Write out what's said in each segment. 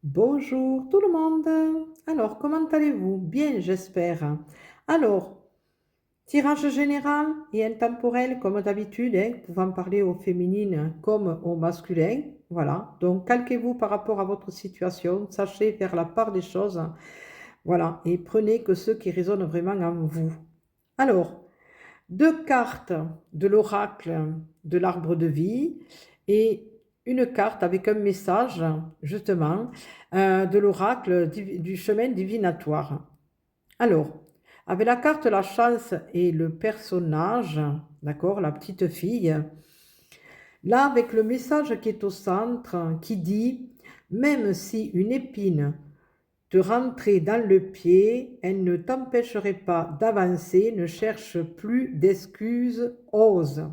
Bonjour tout le monde. Alors, comment allez-vous? Bien, j'espère. Alors, tirage général et intemporel, comme d'habitude, hein, pouvant parler au féminin comme au masculin. Voilà. Donc, calquez-vous par rapport à votre situation, sachez faire la part des choses. Voilà. Et prenez que ceux qui résonnent vraiment en vous. Alors, deux cartes de l'oracle de l'arbre de vie et une carte avec un message, justement, de l'oracle du chemin divinatoire. Alors, avec la carte la chance et le personnage, d'accord, la petite fille, là, avec le message qui est au centre, qui dit, même si une épine te rentrer dans le pied, elle ne t'empêcherait pas d'avancer, ne cherche plus d'excuses, ose.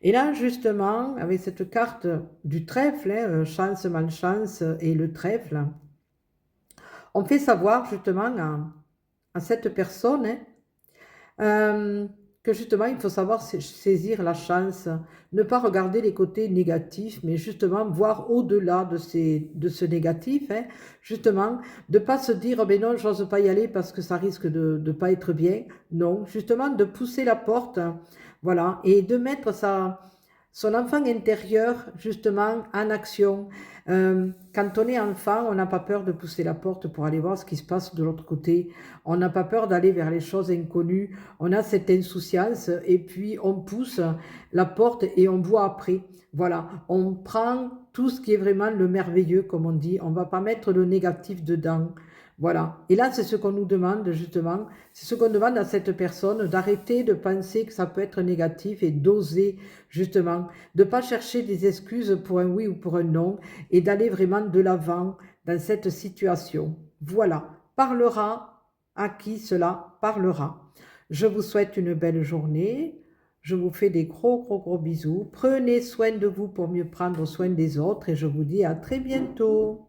Et là, justement, avec cette carte du trèfle, hein, chance, malchance et le trèfle, on fait savoir justement à cette personne, hein, que justement, il faut savoir saisir la chance, ne pas regarder les côtés négatifs, mais justement voir au-delà de ce négatif, hein, justement, de ne pas se dire, oh ben non, j'ose pas y aller parce que ça risque de ne pas être bien. Non, justement, de pousser la porte, voilà, et de mettre son enfant intérieur, justement, en action. Quand on est enfant, on n'a pas peur de pousser la porte pour aller voir ce qui se passe de l'autre côté. On n'a pas peur d'aller vers les choses inconnues. On a cette insouciance et puis on pousse la porte et on voit après. Voilà, on prend tout ce qui est vraiment le merveilleux, comme on dit. On ne va pas mettre le négatif dedans. Voilà. Et là, c'est ce qu'on nous demande, justement. C'est ce qu'on demande à cette personne, d'arrêter de penser que ça peut être négatif et d'oser, justement, de ne pas chercher des excuses pour un oui ou pour un non et d'aller vraiment de l'avant dans cette situation. Voilà. Parlera à qui cela parlera. Je vous souhaite une belle journée. Je vous fais des gros, gros, gros bisous. Prenez soin de vous pour mieux prendre soin des autres et je vous dis à très bientôt.